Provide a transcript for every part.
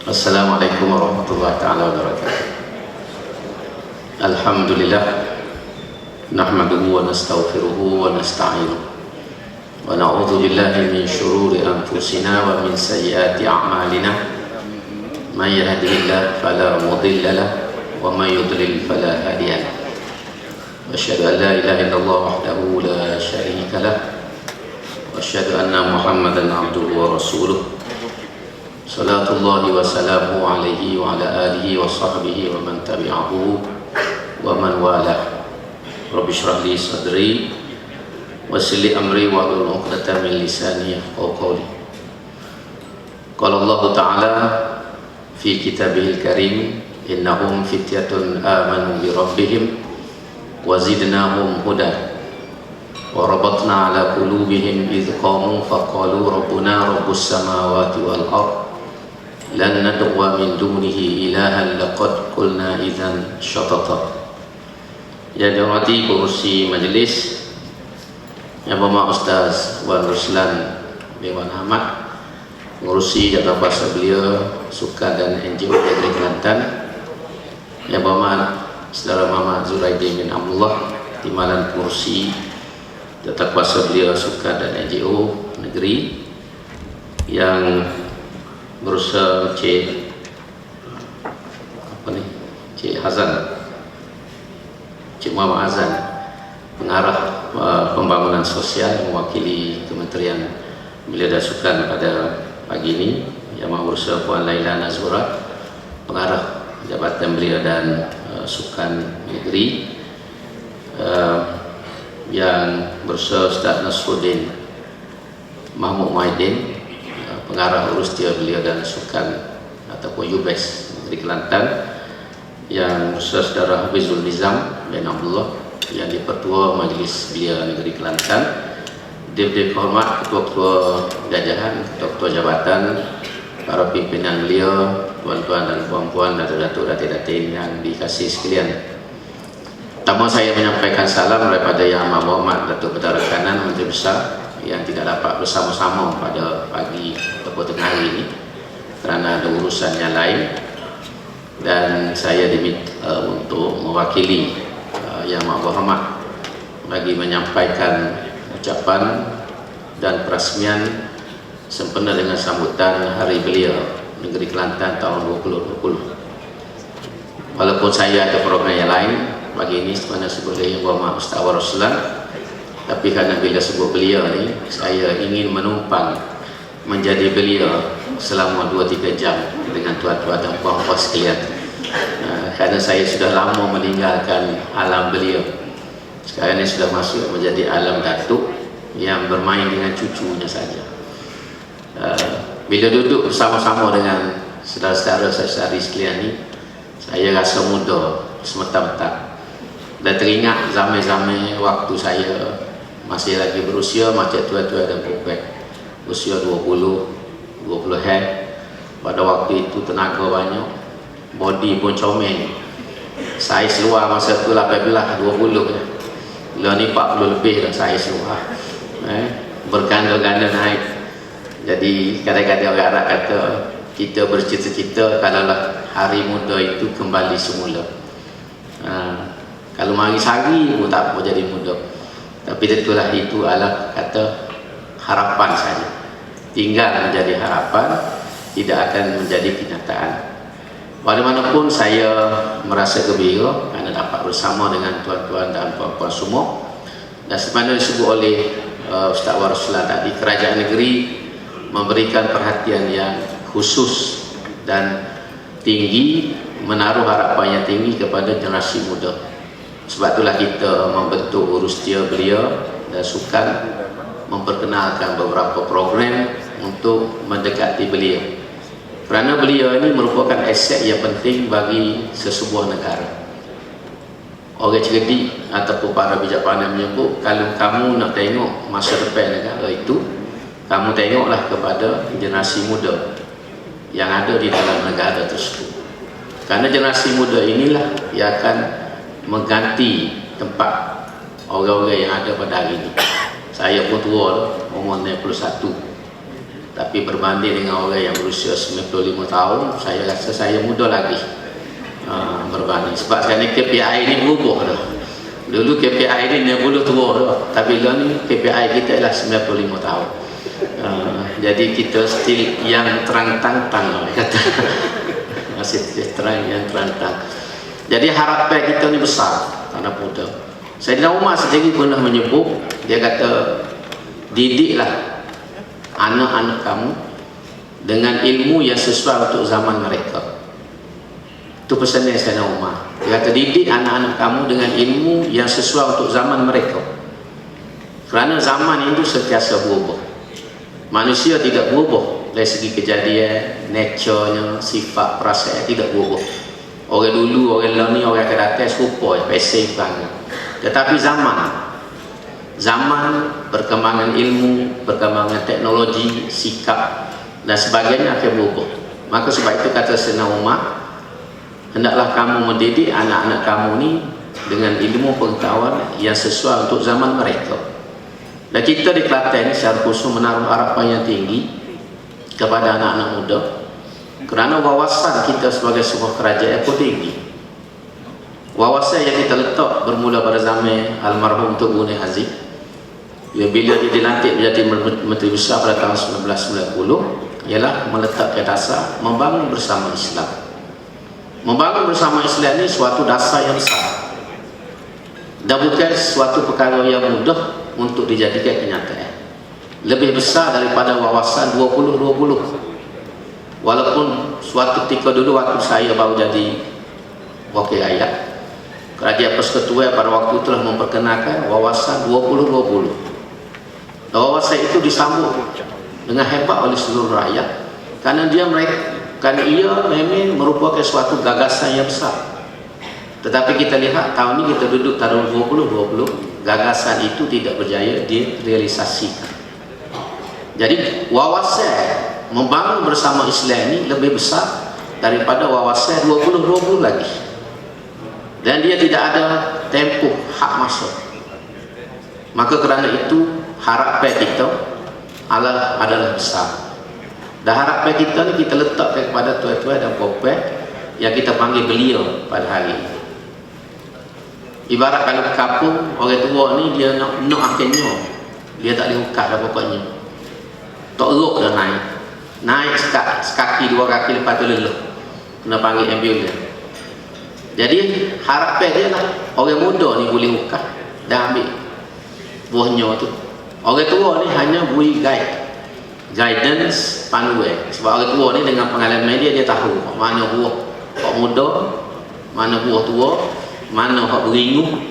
Assalamualaikum warahmatullahi taala wabarakatuh. Alhamdulillah, nahmaduhu wa nastaghfiruhu wa nasta'inuhu wa na'udzu billahi min syururi anfusina wa min sayyiati a'malina. May yahdihillahu fala mudilla lahu wa may yudlil fala hadiya lahu. Asyhadu an la ilaha illallah wahdahu la syarika lahu wa asyhadu anna Muhammadan abduhu wa rasuluh. Salatullahi wa salamu alaihi wa ala alihi wa sahbihi wa man tabi'ahu wa man walah. Rabbi shrah li sadri wa yassir li amri wa hlul 'uqdatam min lisani yafqahu qawli. Qala Allah Ta'ala fi kitabihil karim, innahum fityatun amanu bi rabbihim wa zidnahum huda wa rabatna ala qulubihim idh qamu faqalu rabbuna rabbus samawati wal ardh lan nad'uwa min dunihi ilahan laqad qulna idzan syatata. Yang dihormati pengurusi majlis, Yang Bapak Ustaz Wan Ruslan Dewan Ahmad, pengurusi Jabatan Bahasa Belia Sukan dan NGO Negeri Kelantan, Yang Bapak Saudara Muhammad Zuraidi bin Abdullah, Timbalan pengurusi Jabatan Bahasa Belia Sukan dan NGO Negeri, yang berusaha Cik Muhammad Hazan, pengarah pembangunan sosial yang mewakili Kementerian Belia dan Sukan pada pagi ini, yang berusaha Puan Laila Nazura, pengarah Jabatan Belia dan Sukan Negeri, yang berusaha Ustaz Nasruddin Mahmud Muhyiddin, pengarah urus dia Belia dan Sukan ataupun UBES Negeri Kelantan, yang berusaha Saudara Hafizul Nizam bin Abdullah, yang dipertua Majlis Belia Negeri Kelantan, Deputi Hormat Ketua-Ketua Jajahan, Ketua-Ketua Jabatan, para pimpinan belia, tuan-tuan dan puan-puan, datuk-datuk, datin-datin yang dikasihi sekalian. Pertama saya menyampaikan salam daripada Yang Amat Berhormat Datuk Perdana Kanan Menteri Besar yang tidak dapat bersama-sama pada pagi atau tengah hari ini kerana ada urusan yang lain, dan saya diminta untuk mewakili Yang Amat Berhormat bagi menyampaikan ucapan dan perasmian sempena dengan sambutan Hari Belia Negeri Kelantan tahun 2020. Walaupun saya ada program yang lain pagi ini sebenarnya sebagai Yang Berhormat Ustaz Wan Ruslan, tapi karena bila sebut belia ni, saya ingin menumpang menjadi belia selama 2-3 jam dengan tuan-tuan dan puan-puan sekalian. Kerana saya sudah lama meninggalkan alam belia. Sekarang ini sudah masuk menjadi alam datuk yang bermain dengan cucunya saja. Bila duduk bersama-sama dengan saudara-saudara saya sekalian ni, saya rasa muda semata-mata. Dan teringat zaman-zaman waktu saya masih lagi berusia macam tua-tua dan puan, usia 20 pada waktu itu tenaga banyak, body pun comel, saiz luar masa tu 18-20 ya. Bila ni 40 lebih dah saiz luar, berganda-ganda naik. Jadi kadang-kadang orang Arab kata kita bercita-cita kalaulah hari muda itu kembali semula. Kalau mari sehari pun tak apa jadi muda. Tapi itulah, itu adalah kata harapan saja, tinggal menjadi harapan, tidak akan menjadi kenyataan. Bagaimanapun saya merasa gembira kerana dapat bersama dengan tuan-tuan dan puan-puan semua. Dan sebagaimana disebut oleh Ustaz Wan Ruslan tadi, kerajaan negeri memberikan perhatian yang khusus dan tinggi, menaruh harapan yang tinggi kepada generasi muda. Sebab itulah kita membentuk urus dia Belia dan Sukan, memperkenalkan beberapa program untuk mendekati belia. Kerana belia ini merupakan aset yang penting bagi sesebuah negara. Orang cerdik ataupun para bijaksana menyebut, kalau kamu nak tengok masa depan negara itu, kamu tengoklah kepada generasi muda yang ada di dalam negara tersebut. Kerana generasi muda inilah yang akan mengganti tempat orang-orang yang ada pada hari ini. Saya pun tua, umur 61. Tapi berbanding dengan orang yang berusia 95 tahun, saya rasa saya muda lagi berbanding. Sebab sekarang ni KPI ni berubah dah. Dulu KPI ni 60 tua dah, tapi lah ni KPI kita ialah 95 tahun. Jadi kita still yang terang-tang-tang kata. Masih terang yang terang-tang. Jadi harapan kita ni besar anak muda. Sayyidina Umar sendiri pernah menyebut, dia kata, didiklah anak-anak kamu dengan ilmu yang sesuai untuk zaman mereka. Itu pesannya Sayyidina Umar. Dia kata, didik anak-anak kamu dengan ilmu yang sesuai untuk zaman mereka. Kerana zaman itu sentiasa berubah. Manusia tidak berubah dari segi kejadian, nature-nya, sifat, perasaan tidak berubah. Orang dulu, orang ni, orang akan datang serupa, pasif banget. Tetapi zaman perkembangan ilmu, perkembangan teknologi, sikap dan sebagainya akan berubah. Maka sebab itu kata Sayyidina Umar, hendaklah kamu mendidik anak-anak kamu ni dengan ilmu pengetahuan yang sesuai untuk zaman mereka. Dan kita di Kelantan secara khusus menaruh harapan yang tinggi kepada anak-anak muda, kerana wawasan kita sebagai sebuah kerajaan pun tinggi. Wawasan yang kita letak bermula pada zaman almarhum Tun Guni Hazim, bila dia dilantik menjadi Menteri Besar pada tahun 1990, ialah meletakkan dasar membangun bersama Islam. Membangun bersama Islam ini suatu dasar yang besar dan bukan suatu perkara yang mudah untuk dijadikan kenyataan. Lebih besar daripada wawasan 20-20. Walaupun suatu ketika dulu waktu saya baru jadi wakil rakyat, Kerajaan Persekutuan pada waktu itu telah memperkenalkan wawasan 20-20. Dan wawasan itu disambut dengan hebat oleh seluruh rakyat kerana ia memang merupakan suatu gagasan yang besar. Tetapi kita lihat tahun ini kita duduk tahun 2020, gagasan itu tidak berjaya direalisasikan. Jadi wawasan membangun bersama Islam ini lebih besar daripada wawasan 20-20 lagi. Dan dia tidak ada tempoh hak masuk. Maka kerana itu harapan kita adalah besar. Dan harapan kita ni kita letakkan kepada tuan-tuan dan puan-puan yang kita panggil beliau pada hari ini. Ibarat kalau ke kampung, orang tua ni dia nak akhirnya, dia tak boleh ukat dah pokoknya. Tak eruk dah naik sekaki, dua kaki, lepas tu leluh, kena panggil ambulans. Jadi harapan dia lah orang muda ni boleh ukat dan ambil buahnya tu. Orang tua ni hanya beri guidance, panduan. Sebab orang tua ni dengan pengalaman dia tahu mana buah hak muda, mana buah tua, mana hak beringu,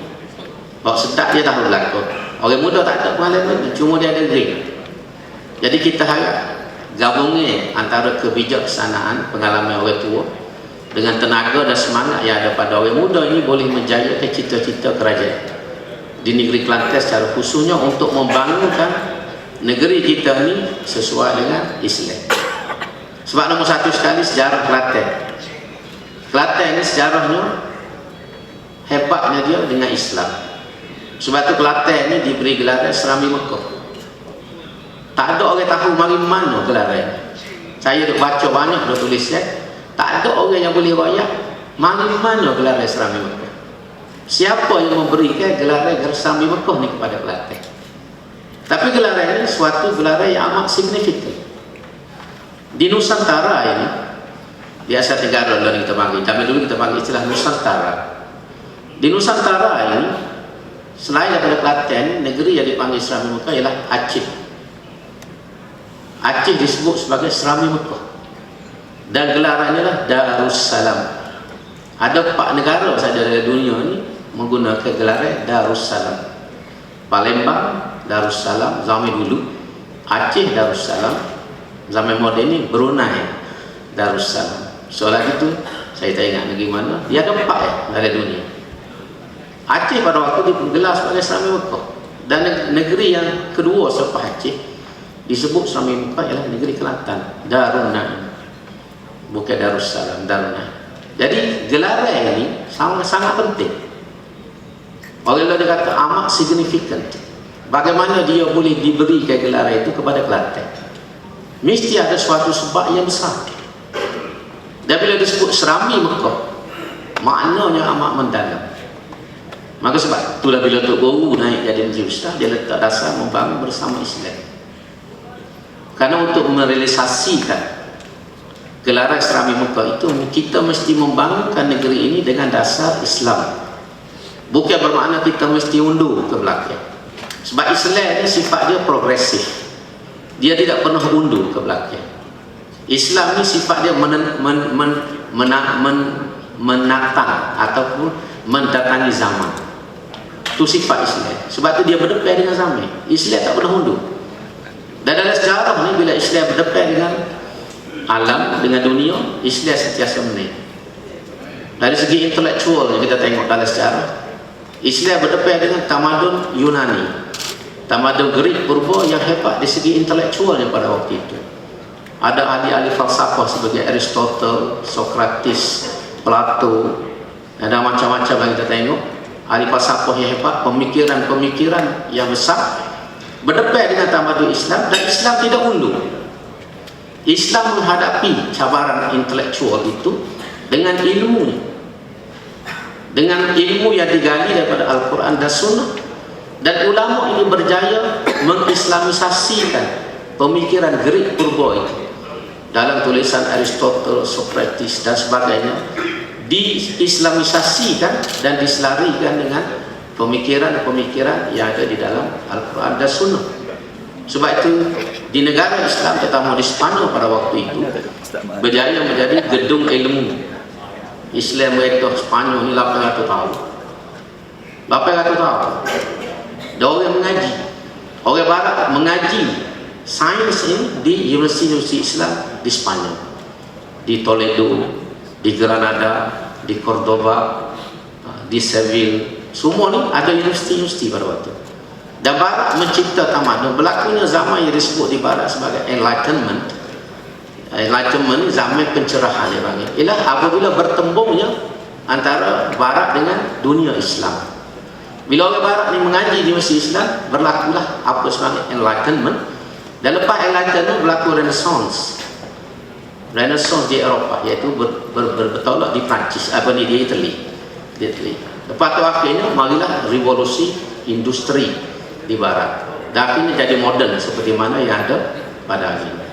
hak sedap dia tahu belakang. Orang muda tak ada pengalaman, cuma dia ada ring. Jadi kita harap gabungnya antara kebijaksanaan pengalaman orang tua dengan tenaga dan semangat yang ada pada orang muda ini boleh menjayakan cita-cita kerajaan di negeri Kelantan secara khususnya untuk membangunkan negeri kita ni sesuai dengan Islam. Sebab nombor satu sekali sejarah Kelantan. Kelantan ini sejarahnya hebatnya dia dengan Islam. Sebab tu Kelantan ini diberi gelar Serami Mekah. Tak ada orang tahu mari mana gelarnya. Saya dah baca banyak, dah tulis tak ada orang yang boleh rakyat mari mana gelar Serami Mekah. Siapa yang memberikan gelar Serami Mekah ni kepada Kelantan? Tapi gelar ini suatu gelar yang amat signifikan. Di Nusantara ini, di Asia Tenggara dulu kita panggil, tapi dulu kita panggil istilah Nusantara. Di Nusantara ini, selain daripada Kelantan, negeri yang dipanggil Serami Mekah ialah Aceh. Aceh disebut sebagai Serami Mekah. Dan gelarannya lah Darussalam. Ada 4 negara saja dari dunia ini menggunakan gelaran Darussalam. Palembang Darussalam zaman dulu, Aceh Darussalam, zaman moden ini Brunei Darussalam. Soal itu saya tak ingat negeri mana. Dia ada 4 dari dunia. Aceh pada waktu itu digelar sebagai Serami Mekah. Dan negeri yang kedua selepas Aceh disebut Serami Mekah ialah negeri Kelantan, Darun Naim. Bukan Darussalam, Darun Naim. Jadi gelaran ini sangat penting. Orang lain kata amat signifikan. Bagaimana dia boleh diberikan gelar itu kepada Kelantan? Mesti ada suatu sebab yang besar. Dan bila disebut serami Mekah, maknanya amat mendalam. Maka sebab itulah bila Tok Guru naik jadi Menteri Ustaz, dia letak dasar membangun bersama Islam. Karena untuk merealisasikan gelaran serami Mekah itu, kita mesti membangunkan negeri ini dengan dasar Islam. Bukan bermakna kita mesti undur ke belakang. Sebab Islam ni sifat dia progresif. Dia tidak pernah undur ke belakang. Islam ni sifat dia menatang ataupun mendatangi zaman. Itu sifat Islam. Sebab tu dia berdepan dengan zaman. Islam tak pernah undur. Dan dalam sejarah ni, bila Islam berdepan dengan alam, dengan dunia, Islam sentiasa menang. Dari segi intelektual yang kita tengok dalam sejarah, Islam berdepan dengan tamadun Yunani, tamadun Greek purba yang hebat di segi intelektualnya pada waktu itu. Ada ahli-ahli falsafah sebagai Aristotle, Socrates, Plato, ada macam-macam yang kita tengok. Ahli falsafah yang hebat, pemikiran-pemikiran yang besar berdepan dengan tamadun Islam, dan Islam tidak undur. Islam menghadapi cabaran intelektual itu dengan ilmu, yang digali daripada Al-Quran dan Sunnah. Dan ulama ini berjaya mengislamisasikan pemikiran Greek purba itu dalam tulisan Aristotle, Socrates dan sebagainya, diislamisasikan dan diselarikan dengan pemikiran-pemikiran yang ada di dalam Al-Quran dan Sunnah. Sebab itu di negara Islam, terutama di Spanyol pada waktu itu, berjaya menjadi gedung ilmu. Islam mereka Spanyol ni 800 tahun. 800 tahun. Dan orang mengaji. Orang Barat mengaji sains ini di universiti-universiti Islam di Spanyol. Di Toledo, di Granada, di Cordoba, di Seville. Semua ni ada universiti-universiti pada waktu. Dan Barat mencipta tamadun. Berlakunya zaman yang disebut di Barat sebagai Enlightenment. Enlightenment ni zaman pencerahan dia panggil. Ialah apabila bertembungnya antara Barat dengan dunia Islam. Bila orang Barat ni mengaji di Universiti Islam, berlakulah apa sebagai Enlightenment. Dan lepas Enlightenment berlaku Renaissance. Renaissance di Eropah, iaitu bertolak di Perancis, di Italy. Lepas tu akhirnya marilah revolusi industri di Barat. Dan akhirnya jadi moden seperti mana yang ada pada hari ini.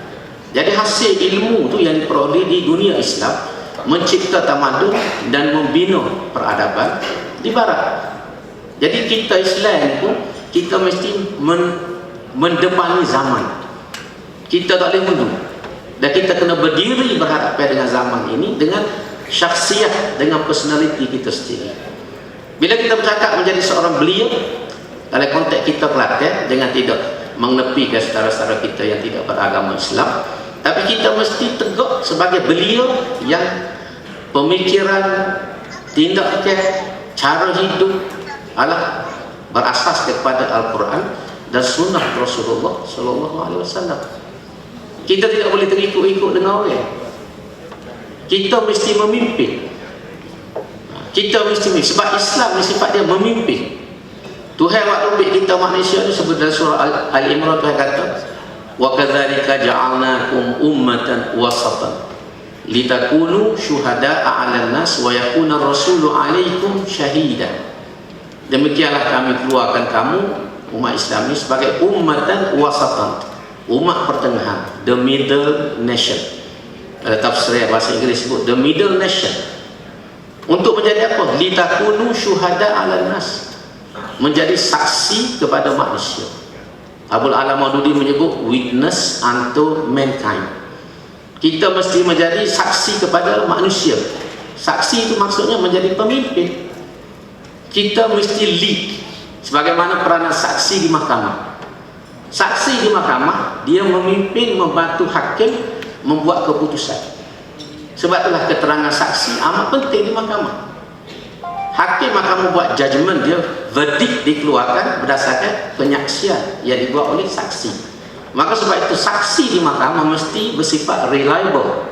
Jadi hasil ilmu tu yang diperoleh di dunia Islam, mencipta tamadun dan membina peradaban di Barat. Jadi kita Islam pun, kita mesti mendepani zaman. Kita tak boleh mundur. Dan kita kena berdiri berhadapan dengan zaman ini dengan syakhsiat, dengan personality kita sendiri. Bila kita bercakap menjadi seorang belia, dalam konteks kita Kelantan, dengan tidak mengenepikan saudara-saudara kita yang tidak beragama Islam, tapi kita mesti tegak sebagai belia yang pemikiran, tindakan, cara hidup adalah berasas kepada Al-Quran dan Sunnah Rasulullah SAW. Kita tidak boleh terikut-ikut dengan orang. Kita mesti memimpin. Sebab Islam ni sifat dia memimpin. Tuhan waktu ambil kita manusia ni, sebut dalam surah Al-Imran, Tuhan kata, wa kadzalika ja'alnakum ummatan wasatan litakunu syuhada'a 'alan nas wa yakuna rasulu 'alaikum syahida. Demikianlah kami keluarkan kamu umat Islam ini sebagai ummatan wasatan, umat pertengahan, the middle nation. Ada tafsir bahasa Inggeris sebut the middle nation. Untuk menjadi apa? Litakunu syuhada'a 'alan nas, menjadi saksi kepada manusia. Abul Alam Maududi menyebut witness unto mankind. Kita mesti menjadi saksi kepada manusia. Saksi itu maksudnya menjadi pemimpin. Kita mesti lead, sebagaimana peranan saksi di mahkamah. Saksi di mahkamah, dia memimpin, membantu hakim membuat keputusan. Sebab itulah keterangan saksi amat penting di mahkamah. Hakim akan membuat judgement dia, verdict dikeluarkan berdasarkan penyaksian yang dibuat oleh saksi. Maka sebab itu saksi di mahkamah mesti bersifat reliable.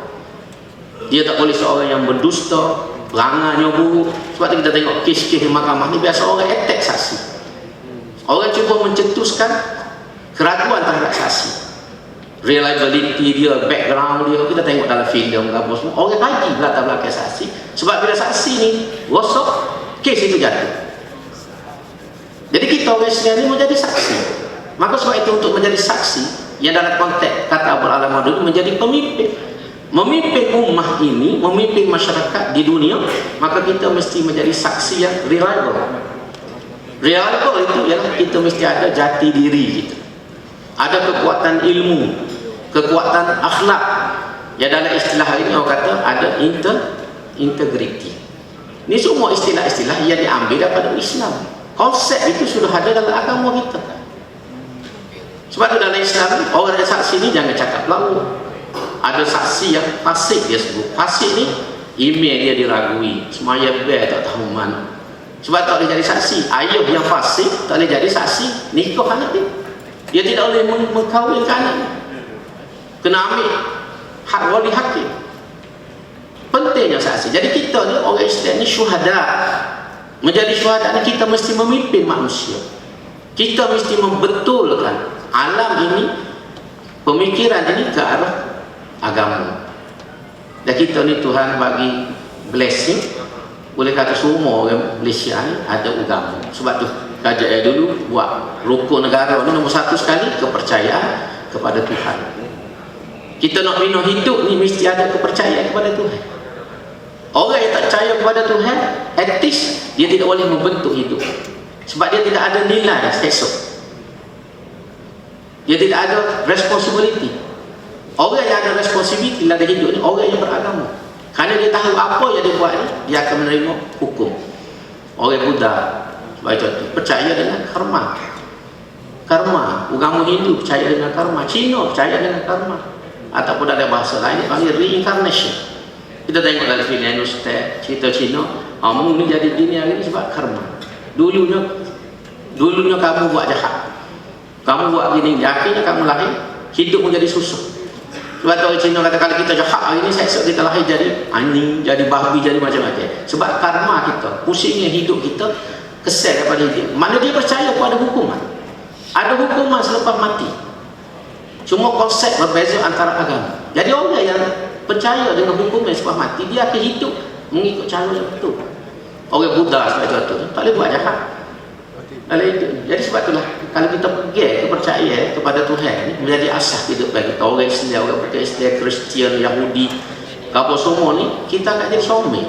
Dia tak boleh seorang yang berdusta, perangannya buruk. Sebab itu kita tengok kes-kes di mahkamah ni, biasa orang attack saksi. Orang cuba mencetuskan keraguan terhadap saksi. reliability dia, background dia, kita tengok dalam filem apa semua, orang kaji latar belakang saksi. Sebab bila saksi ni gosok, kes itu jatuh. Jadi kita orang Islam ni menjadi saksi. Maka sebab itu untuk menjadi saksi, yang dalam konteks kata Abdul Alam Maududi menjadi pemimpin, memimpin ummah ini, memimpin masyarakat di dunia, maka kita mesti menjadi saksi yang reliable. Reliable itu ialah kita mesti ada jati diri kita, ada kekuatan ilmu, kekuatan akhlak. Ya dalam istilah ini orang kata ada integrity. Ini semua istilah-istilah yang diambil daripada Islam. Konsep itu sudah ada dalam agama kita. Sebab itu dalam Islam orang yang saksi ini jangan cakap lalu. Ada saksi yang fasik dia sebut. Fasik ni email dia diragui, semaya ber tak tahu mana. Sebab tak boleh jadi saksi. Ayah yang fasik tak boleh jadi saksi nikah anak dia. Dia tidak boleh mengkahwinkan anaknya. Kena ambil hak wali hakim. Pentingnya saksi. Jadi kita ni orang Islam ni syuhada. Menjadi syuhada ni kita mesti memimpin manusia. Kita mesti membetulkan alam ini, pemikiran ini ke arah agama. Dan kita ni Tuhan bagi blessing, boleh kata semua orang Malaysia ni ada agama. Sebab tu kerajaan dulu buat rukun negara ni nombor satu sekali kepercayaan kepada Tuhan. Kita nak bina hidup ni mesti ada kepercayaan kepada Tuhan. Orang yang tak percaya kepada Tuhan, etis, dia tidak boleh membentuk hidup. Sebab dia tidak ada nilai esok. Dia tidak ada responsibility. Orang yang ada responsibility dalam hidup ni, orang yang beragama. Kerana dia tahu apa yang dia buat ni, dia akan menerima hukum. Orang Buddha, sebab itu percaya dengan karma. Karma, agama Hindu percaya dengan karma, Cina percaya dengan karma. Ataupun dalam bahasa lain, panggil reincarnation. Kita tengok dalam filem Ustaz, cerita Cina, kamu ni jadi gini hari ni sebab karma. Dulunya kamu buat jahat, kamu buat gini, akhirnya kamu lahir hidup menjadi susah. Sebab tu orang Cina kata kalau kita jahat hari ni, esok kita lahir jadi anjing, jadi babi, jadi macam-macam. Sebab karma kita, pusingnya hidup kita kesal daripada hidup. Mana dia percaya pada hukuman, ada hukuman selepas mati. Cuma konsep berbeza antara agama. Jadi orang yang percaya dengan hukuman selepas mati, dia akan hidup mengikut cara yang betul. Orang Buddha sebab itu tak boleh buat jahat. Jadi sebab itulah kalau kita pergi kepercayaan kepada Tuhan menjadi asas hidup bagi kita. Orang Islam, orang percaya Islam, Kristian, Yahudi, apa semua ni kita akan jadi somai.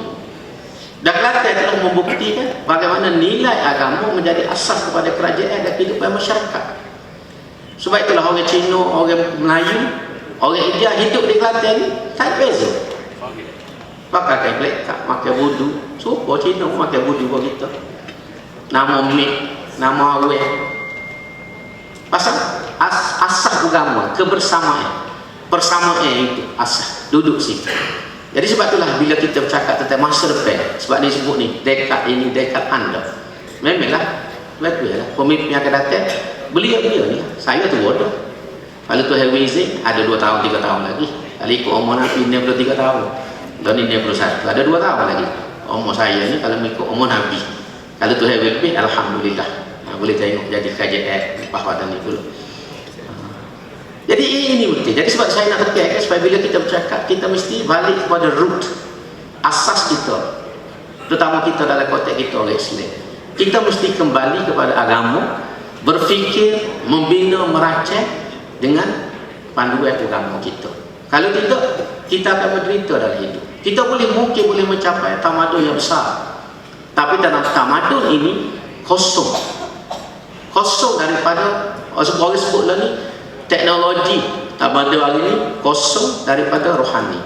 Dan Kelantan telah membuktikan bagaimana nilai agama menjadi asas kepada kerajaan dan kehidupan masyarakat. Sebab itulah orang Cina, orang Melayu, orang India hidup di Kelantan ni tak beza. Pakai black card, pakai wudu. Suka Cina pakai wudu buat kita. Nama Mek, nama Awet. Pasal asas agama, kebersamaan. Persamaan itu asas, duduk situ. Jadi sebab itulah bila kita bercakap tentang masa depan, sebab dia sebut ni, dekad ini, dekad anda. Memanglah, betul lah. Pemimpin yang akan datang, beliau ni, saya tu bodoh. Kalau tu Tuhan izin, ada 2 tahun, 3 tahun lagi. Kalau ikut umur Nabi 63 tahun. Dan ini 61, ada 2 tahun lagi. Umur saya ni kalau ikut umur Nabi. Kalau tu Tuhan lebih, alhamdulillah. Boleh tengok jadi kerajaan pahwatan itu. Jadi ini bukti. Jadi sebab saya nak tekankan supaya bila kita bercakap, kita mesti balik kepada root, asas kita. Terutama kita dalam konteks kita oleh Islam. Kita mesti kembali kepada agama, berfikir, membina, merancang dengan panduan agama kita. Kalau tidak, kita akan menderita dalam hidup. Kita mungkin boleh mencapai tamadun yang besar, tapi dalam tamadun ini kosong daripada orang sebutlah ni teknologi. Tamadun hari ini kosong daripada rohani.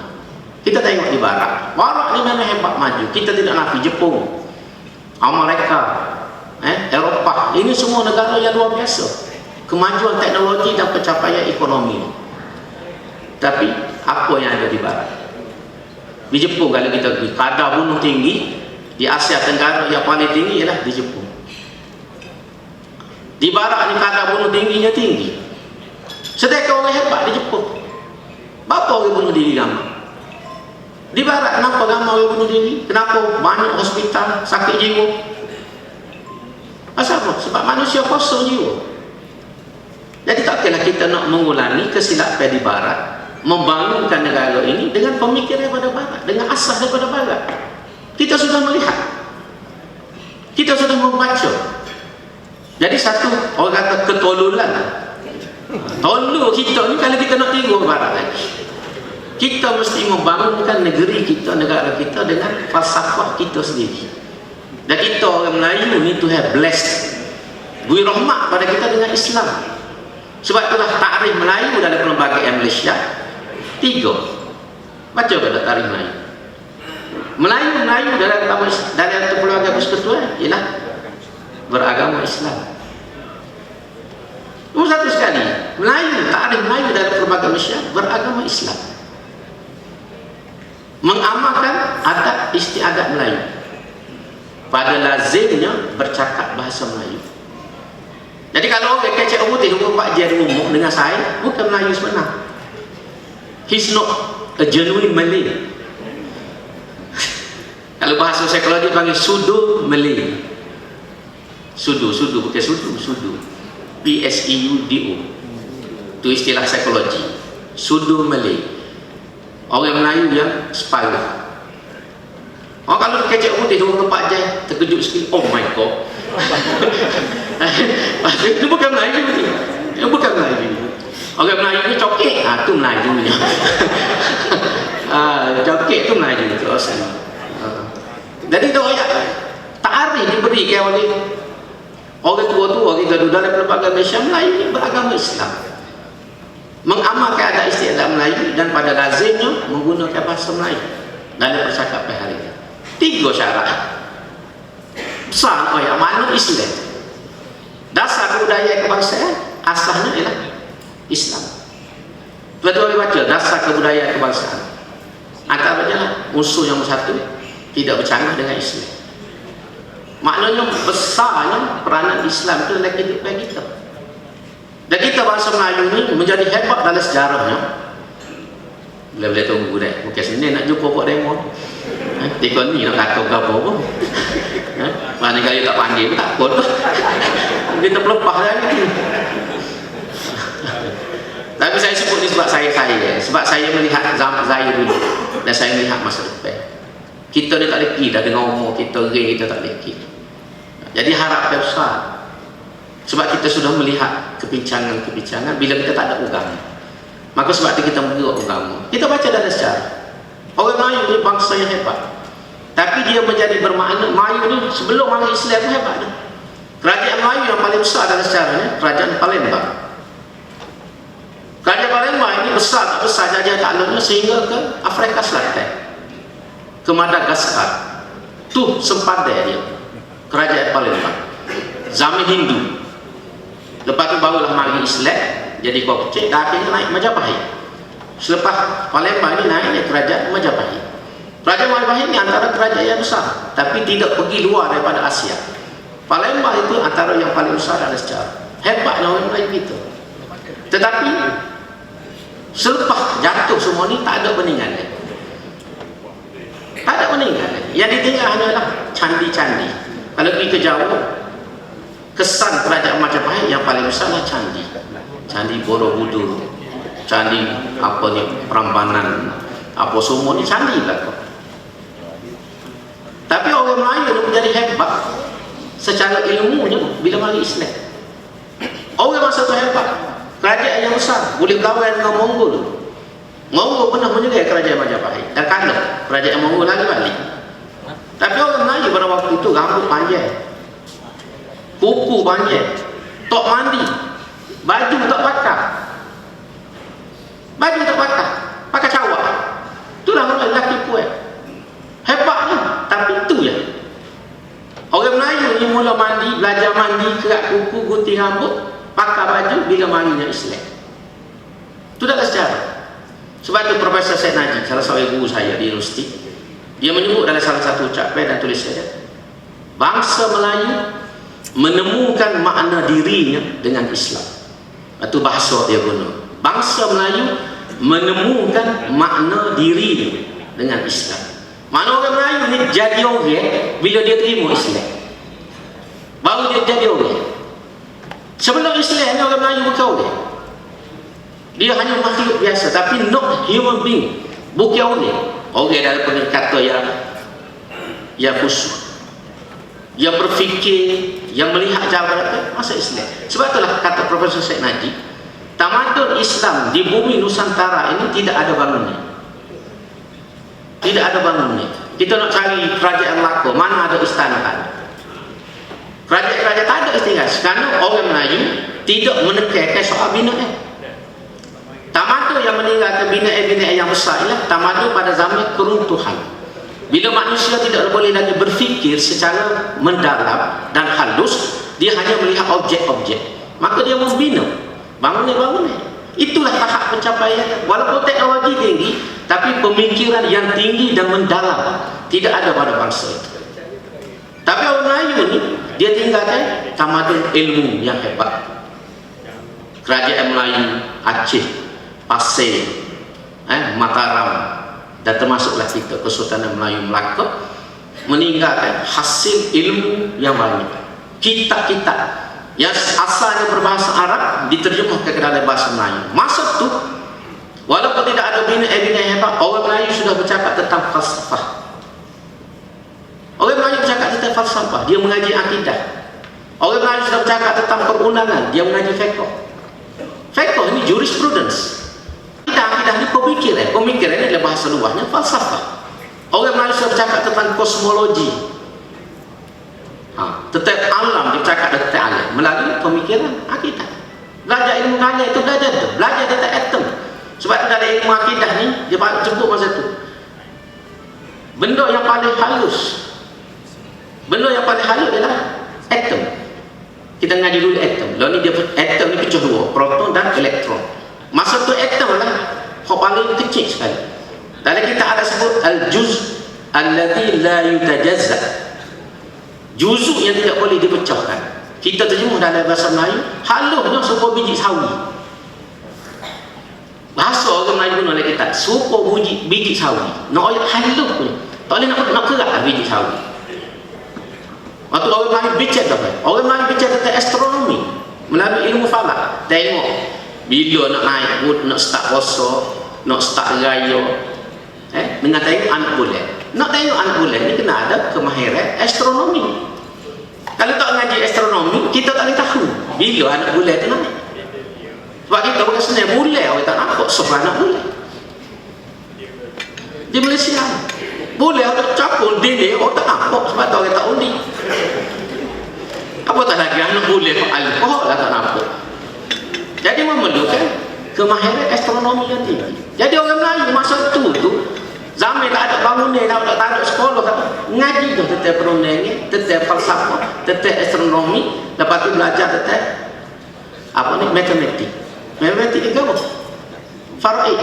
Kita tengok di barat ni memang hebat maju. Kita tidak nafi Jepun, Amerika, Eropah, ini semua negara yang luar biasa kemajuan teknologi dan pencapaian ekonomi. Tapi apa yang ada di barat? Di Jepun kalau kita pergi, kadar bunuh tinggi di Asia Tenggara yang paling tinggi ialah di Jepun. Di barat ni kadar bunuh tingginya tinggi. Sedangkan orang hebat di Jepun, berapa orang bunuh diri gambar? Di barat kenapa gambar orang bunuh diri? Kenapa banyak hospital sakit jiwa? Asal apa? Sebab manusia kosong jiwa. Jadi tak kira kita nak mengulangi kesilapan di barat, membangunkan negara ini dengan pemikiran daripada barat, dengan asas daripada barat. Kita sudah melihat, kita sudah membaca. Jadi satu orang kata ketolulan, tolu kita ni kalau kita nak tiru barat lagi. Kita mesti membangunkan negeri kita, negara kita dengan falsafah kita sendiri. Dan kita orang Melayu ni to have blessed, beri rahmat pada kita dengan Islam. Sebab itulah takrif Melayu dalam perlembagaan Malaysia 3. Baca pada takrif Melayu. Melayu dalam perlembagaan persekutuan ialah beragama Islam. Nomor satu sekali, Melayu, takrif Melayu dalam perlembagaan Malaysia beragama Islam, mengamalkan adat istiadat Melayu, pada lazimnya bercakap bahasa Melayu. Jadi kalau orang kecek putih 24 jam di rumah dengan saya, bukan Melayu sebenar. He's not a genuine Malay. Kalau bahasa psikologi panggil pseudo Malay. Pseudo bukan pseudo. PSEUDO. Itu istilah psikologi. Pseudo Malay. Orang Melayu yang separuh. Oh, kalau kecek putih 24 jam terkejut sekali, oh my god. Itu bukan Melayu ni. Itu bukan Melayu. Orang Melayu ni cokek, tu Melayu ni. Cokek tu Melayu tu asal. Jadi tu ayat takrif diberikan oleh orang tua-tua kita dulu dalam pelbagai Malaysia. Melayu ni beragama Islam, mengamalkan adat istiadat Melayu dan pada lazimnya menggunakan bahasa Melayu dalam percakapan hari ini. 3 syarat besar yang mana Islam. Dasar budaya kebangsaan asalnya ialah Islam. Tuan-tuan boleh baca dasar kebudayaan kebangsaan. Antaranya unsur yang satu, tidak bercanggah dengan Islam. Maknanya besarnya peranan Islam itu dalam kehidupan kita. Dan kita bangsa Melayu ini menjadi hebat dalam sejarahnya. Boleh tunggu deh. Mungkin sini nak jumpa Pak Demo. Tikon ni nak kata apa pun. Mana kali tak panggil pun tak pun. Kita pelepah lagi. Tapi saya sebut ni sebab saya. Sebab saya melihat zaman saya dulu. Dan saya melihat masa depan. Kita ni tak leki dah dengan umur kita, kita tak leki. Jadi harapnya besar. Sebab kita sudah melihat kebincangan-kebincangan bila kita tak ada agama. Maka sebab itu kita mengeruk agama. Kita baca dalam sejarah. Orang Melayu ni bangsa yang hebat. Tapi dia menjadi bermakna Melayu ni sebelum orang Islam tu hebat dah. Kerajaan Melayu yang paling besar dalam sejarah ni Kerajaan Palembang. Kerajaan Palembang ini besar tak besar jajah takluknya sehingga ke Afrika Selatan, ke Madagaskar. Tu sempadan dia Kerajaan Palembang zaman Hindu. Lepas tu barulah mari Islam jadi kau kecil, dah akhirnya naik Majapahit. Selepas Palembang ini naiknya Kerajaan Majapahit. Kerajaan Majapahit ini antara kerajaan yang besar, tapi tidak pergi luar daripada Asia. Palembang itu antara yang paling besar dalam sejarah. Hebatnya orang Melayu kita. Tetapi selepas jatuh semua ni tak ada peninggalan. Tak ada peninggalan. Yang ditinggal hanyalah candi-candi. Kalau pergi ke Jawa, kesan kerajaan Majapahit yang paling besar adalah candi. Candi Borobudur, candi apa ni Prambanan, apa semua ni candi lah. Tapi orang Melayu menjadi hebat secara ilmunya bila mari Islam. Orang masa tu hebat. Kerajaan yang besar boleh berlawan dengan Mongol. Mongol pernah menyerang kerajaan Majapahit dan kalah. Kerajaan Mongol lagi balik. Tapi orang Melayu pada waktu itu rambut panjang, kuku panjang, tok mandi, baju tak pakai, pakai cawak. Itulah orang lelaki kuat. Hebatnya. Tapi itu ya. Orang Melayu ni mula mandi, belajar mandi, kerak kuku, gunting rambut, pakai baju bila marinya Islam. Itu adalah sejarah. Sebab itu Profesor Syed Najib, salah seorang guru saya di universiti, dia menyebut dalam salah satu ucapan dan tulisannya, bangsa Melayu menemukan makna dirinya dengan Islam. Itu bahasa dia guna. Bangsa Melayu menemukan makna dirinya dengan Islam. Mana orang Melayu ni jadi orang bila dia terima Islam, baru dia jadi orang. Sebelum Islam ni orang Melayu berkahwin. Dia hanya makhluk biasa, tapi not human being. Bukan orang dalam kata yang khusyuk, yang berfikir, yang melihat jawab masa Islam. Sebab itulah kata Profesor Syed Najib, tamadun Islam di bumi Nusantara ini tidak ada bangunan. Tidak ada bangunan. Kita nak cari kerajaan Melaka, mana ada istana kan? Kerajaan-kerajaan tak ada istilah. Kerana orang Melayu tidak menekankan soal binaan. Tamadun yang meninggalkan binaan-binaan yang besar ialah tamadun pada zaman keruntuhan. Bila manusia tidak boleh lagi berfikir secara mendalam dan halus, dia hanya melihat objek-objek, maka dia membina bangunan-bangunan. Itulah tahap pencapaian. Walaupun teknologi tinggi, tapi pemikiran yang tinggi dan mendalam tidak ada pada bangsa itu. Tapi orang Melayu ni, dia tinggalkan tamadun ilmu yang hebat. Kerajaan Melayu, Aceh, Pasir, Mataram, dan termasuklah kita Kesultanan Melayu Melaka, meninggalkan hasil ilmu yang banyak. Kitab-kitab yang asalnya berbahasa Arab diterjemahkan ke dalam bahasa Melayu. Masa tu, walaupun tidak ada binaan-binaan hebat, orang Melayu sudah bercakap tentang falsafah. Orang Melayu bercakap tentang falsafah, dia mengaji akidah. Orang Melayu sudah bercakap tentang perundangan, dia mengaji fiqh. Fiqh ini jurisprudence. Akidah ni pemikiran. Pemikiran ini adalah bahasa luahnya falsafah. Orang Melayu sudah bercakap tentang kosmologi, tentang alam, dia bercakap tentang alam melalui pemikiran akidah. Belajar ilmu kalian itu belajar tentang atom. Sebab itu dalam ilmu akidah ni dia sebut masa tu benda yang paling halus ialah atom. Kita ngaji dulu atom. Lalu ni dia atom ni pecah dua, proton dan elektron. Masa tu atom lah yang paling kecil sekali. Dalam kita ada sebut al-juz alladhi la yutajazza, juzuk yang tidak boleh dipecahkan. Kita terjemah dalam bahasa Melayu, halusnya serupa biji sawi. Bahasa orang Melayu pun oleh kita serupa biji sawi. Nak ayat halus pun tak boleh nak kerak biji sawi. Waktu orang Melayu bicara apa? Orang Melayu bicara tentang astronomi melalui ilmu falak. Tengok bila nak naik bud, nak start puasa, nak start raya, dengan tengok anak bulan. Nak tengok anak bulan ni kena ada kemahiran astronomi. Kalau tak ngaji astronomi, kita tak boleh tahu bila anak bulan tu naik. Sebab kita bukan senang bulan, orang tak nampak sebab anak bulan. Di Malaysia bulan ada capul dinding, orang tak nampak sebab tu orang tak undi. Apa tak lagi anak bulan alkohol lah tak nampak. Jadi memerlukan kemahiran astronomi yang tinggi. Jadi orang Melayu masa tu zaman tak ada bangunan, tak ada sekolah, ngaji tu tentang perundingan, tentang falsafah, tentang astronomi. Lepas tu belajar tentang matematik. Matematik itu apa? Faraid.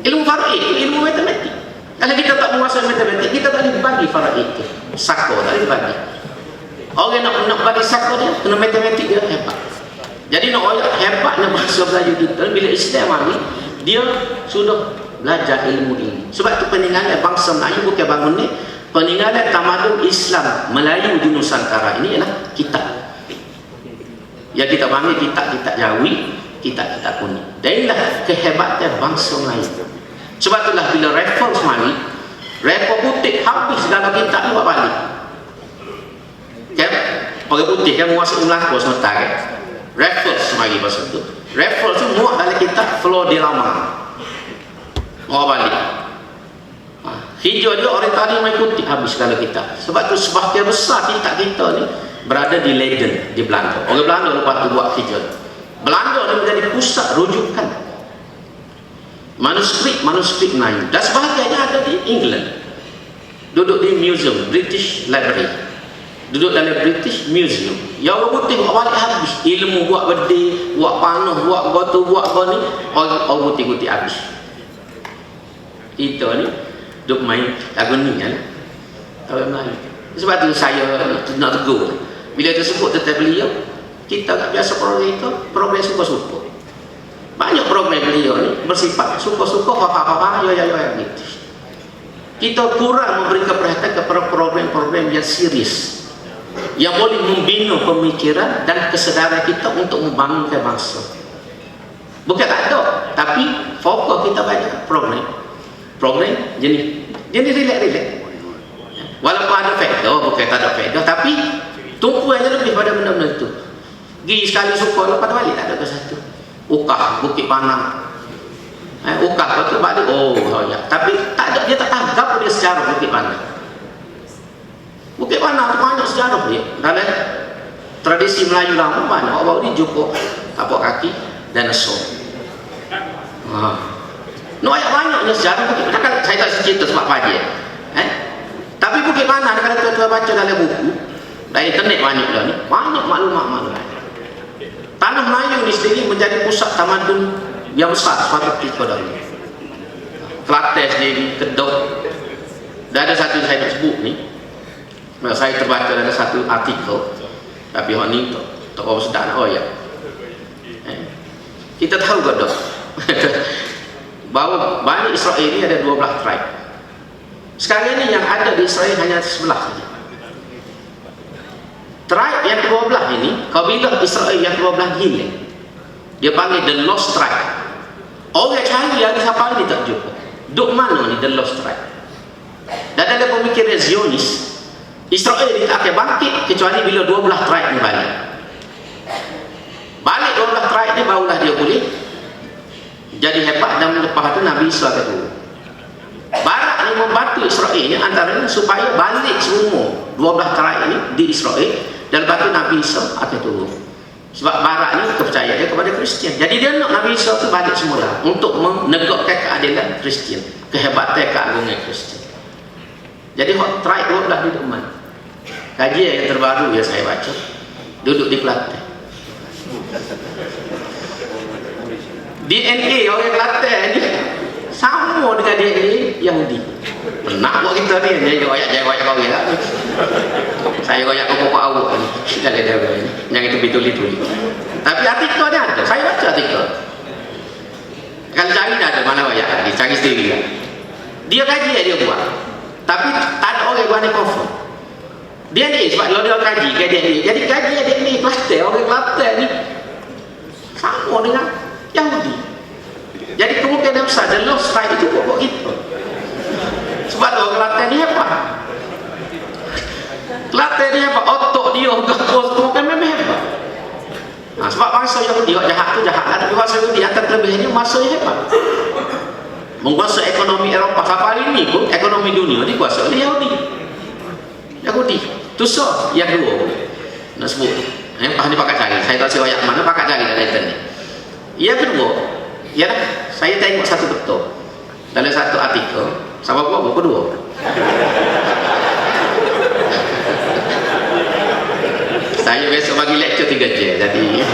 Ilmu faraid itu ilmu matematik. Kalau kita tak menguasai matematik, kita tak boleh bagi faraid itu. Sako tak boleh bagi. Orang nak bagi sako dia, kena matematik dia hebat. Jadi nak orang hebatnya bahasa Melayu kita, bila Islam mari, dia sudah belajar ilmu ini. Sebab itu peninggalan bangsa Melayu bukan bangunan, peninggalan tamadun Islam Melayu di Nusantara ini ialah kitab. Yang kita panggil kitab-kitab Jawi, kitab-kitab kuning. Dan inilah kehebatan bangsa Melayu. Sebab itulah bila reform mari, reform putih habis segala kitab ni buat balik. Kan? Orang putih kan menguasai Melaka semata kan? Raffles mari pasal tu. Raffles tu muat dalam kitab Flor de Lama. Bawa balik. Hijau dia orang tadi mengikuti habis segala kitab. Sebab tu sebahagian besar kitab kita ni berada di Leiden, di Belanda. Orang Belanda lepas tu buat hijau. Belanda ni menjadi pusat rujukan manuskrip Melayu. Dan sebahagiannya ada di England. Duduk di museum, British Library. Duduk dalam British Museum. Yang orang putih buat balik habis. Ilmu buat berdeh, buat panah, buat gotu, buat goni. Orang putih-putih habis. Kita ni duduk main lagu ni kan. Orang Melayu. Sebab tu saya nak tegur. Bila tersebut tentang beliau, kita tak biasa program itu, program suka-suka. Banyak program beliau ni bersifat suka-suka, ha-ha-ha, ya gitu. Kita kurang memberikan perhatian kepada program-program yang serius. yang boleh membina pemikiran dan kesedaran kita untuk membangunkan bangsa. Bukan tak ada, tapi fokus kita banyak program jenis relax. Walaupun ada faktor, bukan tak ada faktor, tapi tumpuannya lebih pada benda-benda itu. Pergi sekali suka, lepas balik tak ada ke satu. Ukah, Bukit Panang. Ukah, lepas tu balik, ya. Tapi tak ada, dia tak tanggap dia sejarah Bukit Panang. Bukit Panang tu banyak sejarah dia. Dalam tradisi Melayu lama banyak. Orang baru ni jumpa tapak kaki dan esok. Ayat banyaknya sejarah Bukit Panang. Saya tak cerita sebab apa dia. Tapi Bukit Panang, kalau tuan-tuan baca dalam buku, dan internet banyak dah ni, banyak maklumat. Tanah Melayu ni sendiri menjadi pusat tamadun yang besar suatu ketika dahulu. Kelantan sendiri, Kedok. Dan ada satu saya nak sebut ni, saya terbaca dalam satu artikel, tapi orang ni tak berapa sedap nak ya. Kita tahu Kedok bahawa Bani Israel ni ada 12 tribe. Sekarang ni yang ada di Israel hanya 11 saja. Tribe yang ke-12 ini, kabilah Israel yang ke-12 hilang. Dia panggil the lost tribe. Orang cari yang siapa ni tak jumpa. Duk mana ni the lost tribe? Dan dalam pemikiran Zionis, Israel ni tak akan bangkit kecuali bila 12 tribe ni balik. Balik 12 tribe ni barulah dia boleh jadi hebat, dan lepas tu Nabi Isa kata Barat ni membantu Israel ni antaranya supaya balik semua 12 tribe ni di Israel, dan lepas tu Nabi Isa akan turun. Sebab Barat ni kepercayaan dia kepada Kristian. Jadi dia nak Nabi Isa tu balik semula untuk menegakkan keadilan Kristian, kehebatan keagungan Kristian. Jadi tribe 12 duduk mana? Kajian yang terbaru yang saya baca duduk di Kelantan. DNA orang Kelantan ni sama dengan DNA Yahudi. Pernah buat kita ni, dia goyak kau ya. Saya goyak kau awak ni. Kita ada yang itu betul-betul. Tapi artikel dia ada. Saya baca artikel. Kalau cari dah ada mana goyak, cari sendiri lah. Dia kaji dia buat. Tapi tak ada orang buat ni confirm. Dia ni sebab kalau dia kaji DNA. Jadi kaji DNA Kelantan, orang Kelantan ni sama dengan Yahudi. Jadi kemungkinan besar the lost tribe itu buat gitu. Sebab orang Kelantan ni hebat. Kelantan ni hebat. Otak dia, gagos tu memang hebat. Sebab bangsa Yahudi jahat tu jahat lah. Tapi bangsa Yahudi antara kelebihannya masa yang hebat. Menguasai ekonomi Eropah. Sampai hari ni pun ekonomi dunia dikuasai oleh Yahudi. Tu so yang dua nak sebut. Yang ni pakai cari. Saya tak tahu ayat mana pakai cari dalam internet. Yang kedua, ya, saya tengok satu betul dalam satu artikel. Sama buku kedua. Saya besok bagi lecture 3 jam. Jadi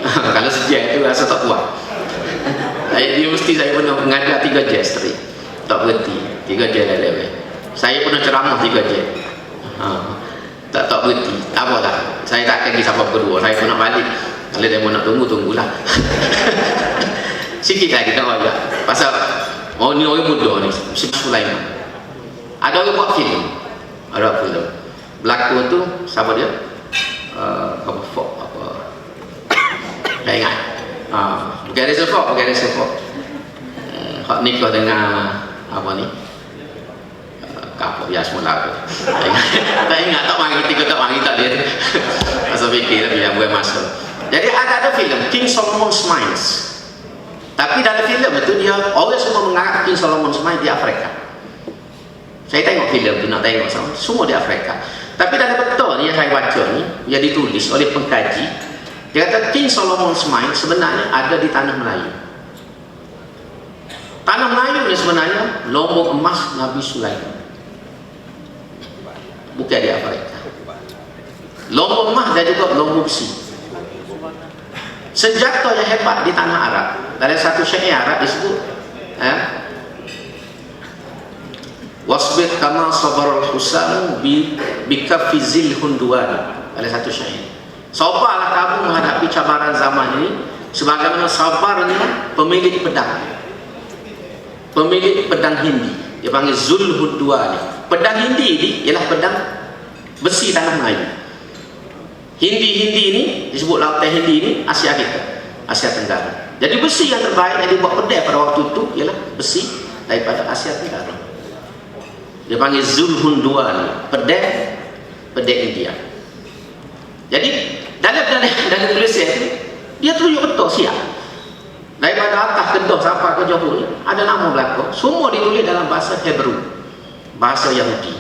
kalau sejam itu rasa tak kuat. Di universiti saya pernah mengajar 3 jam straight, tak berhenti 3 jam level. Saya pernah ceramah 3 jam. Tak berhenti. Apalah, saya tak akan pergi sampai kedua. Saya pun nak balik. Kalau dia mau nak tunggulah. Sikit lagi tak ada. Pasal ni orang muda ni, Sulaiman. Ada orang buat filem. Ada filem. Berlakon tu siapa dia? Apa? Tak ingat. Garrison Ford. Hak nikah dengan apa ni? Kapok ya semula tu. Tak ingat tak mari tak dia. Pasal fikir tapi yang buat masuk. Jadi ada filem King Solomon's Mines. Tapi dalam filem itu dia orang semua menganggap King Solomon's Mines di Afrika. Saya tengok filem tu nak tengok semua di Afrika. Tapi dalam betul ni yang saya baca ni, yang ditulis oleh pengkaji, dia kata King Solomon's Mines sebenarnya ada di tanah Melayu. Tanah Melayu ni sebenarnya lombok emas Nabi Sulaiman. Bukan di Afrika. Lombok emas dan juga lombok besi. Senjata yang hebat di tanah Arab. Dalam satu syair Arab disebut wasbir kama sabarul husam bikafi zilhun duwan. Dalam satu syair, sabarlah kamu menghadapi cabaran zaman ini sebagaimana sabarnya pemilik pedang Hindi. Dia panggil Zulhud Duwani. Pedang Hindi ini ialah pedang besi tanah Melayu. Hindi ini disebut lautan Hindi ini Asia kita, Asia Tenggara. Jadi besi yang terbaik yang dibuat pedai pada waktu itu ialah besi daripada Asia Tenggara. Dia panggil Zulhundua, pedai India. Jadi dalam tulisan itu dia tunjuk betul siap. Daripada atas Kedah sampai ke Johor ni ada nama belakang, semua ditulis dalam bahasa Hebrew, bahasa Yahudi.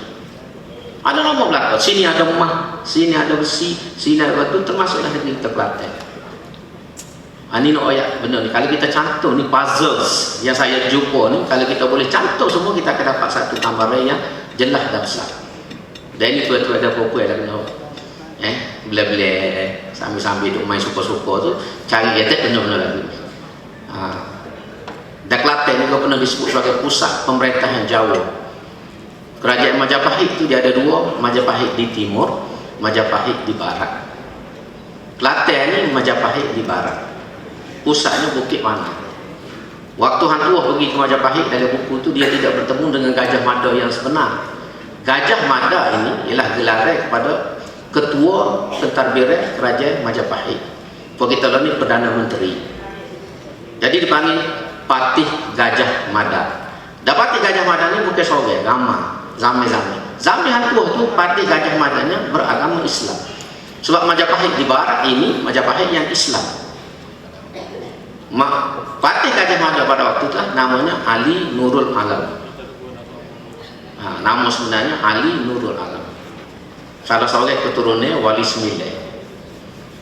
Ada nama belakang, sini ada emas, sini ada besi, sini ada batu, termasuklah negeri kita Kelantan. Ini nak ayat benar ni. Kalau kita cantum ni puzzles yang saya jumpa ni, kalau kita boleh cantum semua, kita akan dapat satu gambaran yang jelas dan besar. Dan ini tua-tua ada apa-apa yang kena bela-bela sambil-sambil duk main suka-suka tu, cari gadget benar-benar lagi. Dan Kelantan ni pernah disebut sebagai pusat pemerintahan Jawa. Kerajaan Majapahit itu dia ada dua, Majapahit di timur, Majapahit di barat. Kelantan ni Majapahit di barat, pusatnya Bukit Mana. Waktu Hang Tuah pergi ke Majapahit, dalam buku tu dia tidak bertemu dengan Gajah Mada yang sebenar. Gajah Mada ini ialah gelaran kepada Ketua Pentadbiran Kerajaan Majapahit. Kalau kita lihat ni Perdana Menteri. Jadi dipanggil Patih Gajah Mada. Dan Patih Gajah Mada ni bukan seorang agama, Zami Hang Tuah tu Patih Gajah Madanya beragama Islam. Sebab Majapahit di barat ini Majapahit yang Islam. Patih Gajah Mada pada waktu itu namanya Ali Nurul Alam. Nama sebenarnya Ali Nurul Alam. Salah seorang keturunannya Wali Sembilan.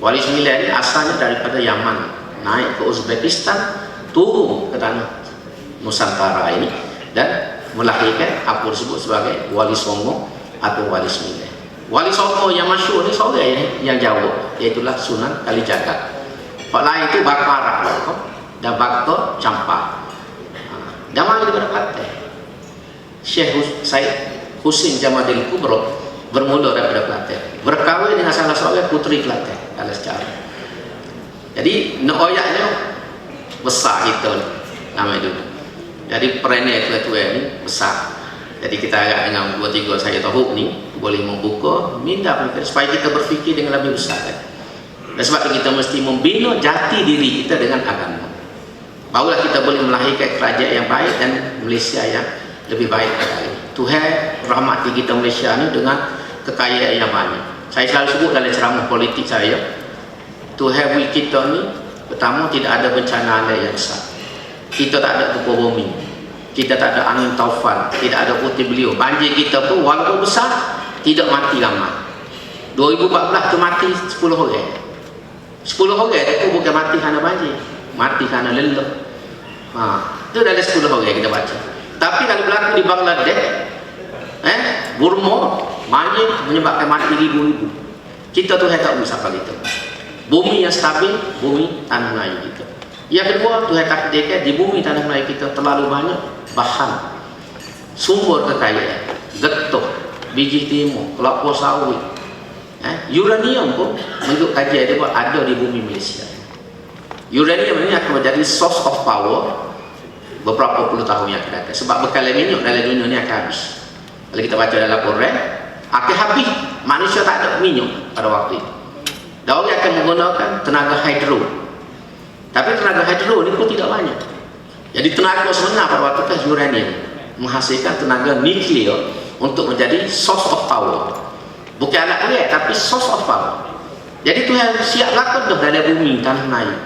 Wali Sembilan ini asalnya daripada Yaman, naik ke Uzbekistan, turun ke tanah Nusantara ini dan melahirkan apa disebut sebagai Wali Songo atau Wali Sembilan. Wali Songo yang masyhur ni seorang yang Jawa, iaitulah Sunan Kalijaga. Pak lain itu Bakar dan Bakar Campak. Dan mari daripada Kelantan. Syekh Said Husin Jamadil Kubro bermula daripada Kelantan, berkahwin dengan salah seorang puteri Kelantan kalau secara. Jadi noyaknya besar kita nama itu. Jadi perannya tua-tua ni besar. Jadi kita agak dengan 2-3 saya tahu ni boleh membuka minda mereka supaya kita berfikir dengan lebih besar kan? Dan sebab itu kita mesti membina jati diri kita dengan agama. Barulah kita boleh melahirkan kerajaan yang baik dan Malaysia yang lebih baik lagi. Tuhan rahmati kita Malaysia ni dengan kekayaan yang banyak. Saya selalu sebut dalam ceramah politik saya, Tuhan bagi kita ni pertama tidak ada bencana alam yang besar. Kita tak ada gempa bumi, kita tak ada angin taufan, tidak ada putih beliau. Banjir kita pun walaupun besar tidak mati ramai. 2014 tu mati 10 orang. 10 orang itu bukan mati kerana banjir, mati kerana lelah. Itu dari 10 orang kita baca. Tapi kalau berlaku di Bangladesh, Burma, banjir menyebabkan mati ribu-ribu. Kita tu tak tahu siapa kita. Bumi yang stabil, bumi tanah Melayu kita. Yang kedua, Tuhan takdirkan di bumi tanah Melayu kita terlalu banyak bahan sumber kekayaan, getah, biji timun, kelapa sawit, uranium pun menurut kajian dia ada di bumi Malaysia. Uranium ini akan menjadi source of power beberapa puluh tahun yang akan datang. Sebab bekalan minyak dalam dunia ini akan habis. Kalau kita baca dalam Quran, akan habis. Manusia tak ada minyak pada waktu itu. Dan orang akan menggunakan tenaga hidro. Tapi tenaga hidro ini pun tidak banyak. Jadi tenaga sebenar pada waktu itu uranium, menghasilkan tenaga nuklear untuk menjadi source of power. Bukan alat berat, tapi source of power. Jadi Tuhan siap lakon dah dalam bumi tanah Melayu.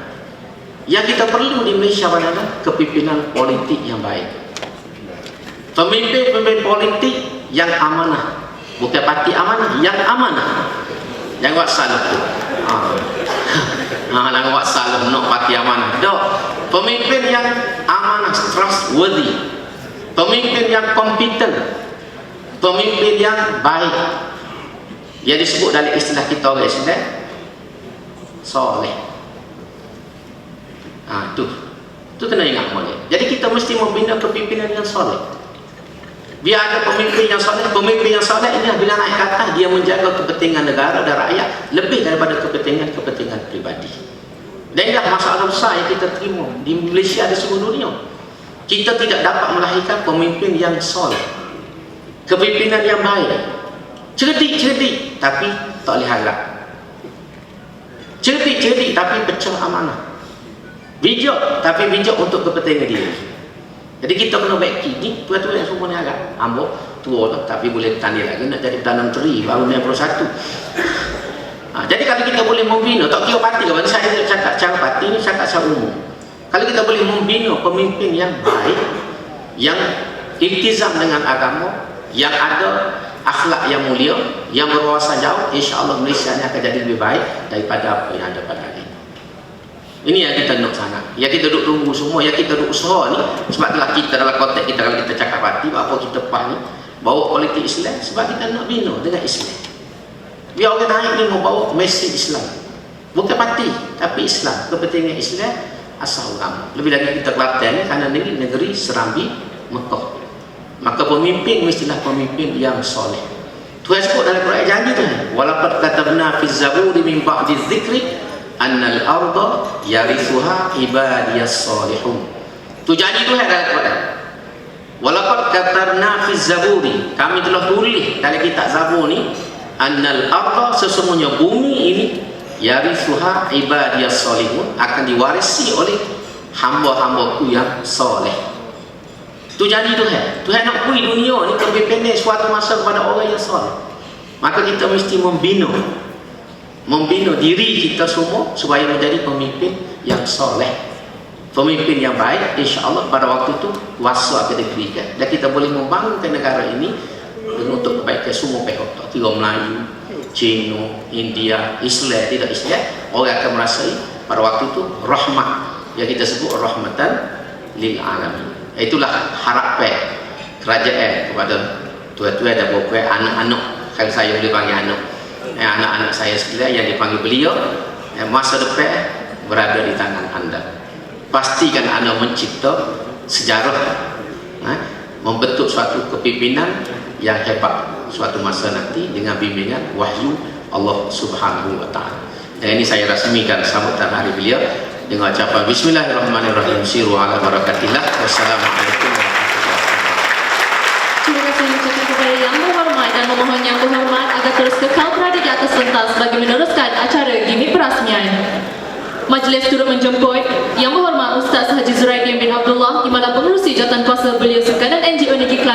Yang kita perlu di Malaysia adalah kepimpinan politik yang baik. Pemimpin politik yang amanah. Bukan parti amanah, yang amanah. Jangan buat salah tu. Jangan buat salah nak parti amanah. Dok, pemimpin yang amanah, trustworthy. Pemimpin yang kompeten. Pemimpin yang baik. Yang disebut dalam istilah kita orang Islam, soleh. Tu kena ingat boleh. Jadi kita mesti membina kepimpinan yang soleh. Biar ada pemimpin yang soleh. Pemimpin yang soleh ini bila naik ke atas, dia menjaga kepentingan negara dan rakyat lebih daripada kepentingan pribadi. Dan inilah masalah besar yang kita terima di Malaysia dan seluruh dunia. Kita tidak dapat melahirkan pemimpin yang soleh, kepimpinan yang baik. Cerdik tapi tak boleh harap. Cerdik tapi pecah amanah. Bijak tapi bijak untuk kepentingan dia. Jadi kita kena baiki ni tua-tua yang semua ni agak ambok tua lah, tapi boleh tani lagi nak jadi tanam teri baru 91. Jadi kalau kita boleh membina, tak kira parti ke, saya cakap cara parti ni cakap secara umum. Kalau kita boleh membina pemimpin yang baik, yang iltizam dengan agama, yang ada akhlak yang mulia, yang berwawasan jauh, insya-Allah Malaysia ni akan jadi lebih baik daripada apa yang ada pada hari ini. Ini yang kita nak sangat. Yang kita duduk tunggu semua, yang kita duduk usaha ni, sebab itulah kita dalam konteks kita kalau kita cakap parti, apa kita PAS ni, bawa politik Islam sebab kita nak bina dengan Islam. Biar orang naik ni membawa mesej Islam. Bukan parti, tapi Islam. Kepentingan Islam asal ulama. Lebih lagi kita Kelantan ni kerana negeri Serambi Mekah. Maka pemimpin mestilah pemimpin yang soleh. Tuhan sebut dalam Quran janji tu. Walaqad katabna fi zaburi min ba'di dzikri annal arda yarithuha ibadiyas salihun. Tu janji Tuhan dalam Quran. Walaqad katabna fi zaburi, kami telah tulis dalam kitab Zabur ni, annal arda, sesungguhnya bumi ini, yarithuha ibadiyas salihun, akan diwarisi oleh hamba-hambaku yang soleh. Itu janji Tuhan. Tuhan nak beri dunia ni kepimpinan suatu masa kepada orang yang soleh. Maka kita mesti membina diri kita semua supaya menjadi pemimpin yang soleh, pemimpin yang baik. InsyaAllah pada waktu itu kuasa akan diberikan dan kita boleh membangunkan negara ini untuk kebaikan semua pihak. Tak kira Melayu, Cina, India, Islam, tidak Islam, orang akan merasai pada waktu itu rahmat yang kita sebut rahmatan lil alamin. Itulah harapan kerajaan kepada tuan-tuan dan puan-puan, anak-anak, kalau saya boleh panggil anak-anak saya sekalian yang dipanggil beliau, masa depan berada di tangan anda. Pastikan anda mencipta sejarah, membentuk suatu kepimpinan yang hebat suatu masa nanti dengan bimbingan wahyu Allah Subhanahu wa Ta'ala. Dan ini saya rasmikan sambutan hari beliau dengan ucapan bismillahirrahmanirrahim, siru ala barakatillah, wassalamualaikum warahmatullahi wabarakatuh. Terima kasih ucapkan kepada yang berhormat dan memohon yang berhormat agar terus kekal berada di atas pentas bagi meneruskan acara gimmick perasmian. Majlis turut menjemput Yang Berhormat Ustaz Haji Zuraidin bin Abdullah, di mana pengerusi jawatan kuasa beliau sekanan NGO Negeri Kelantan.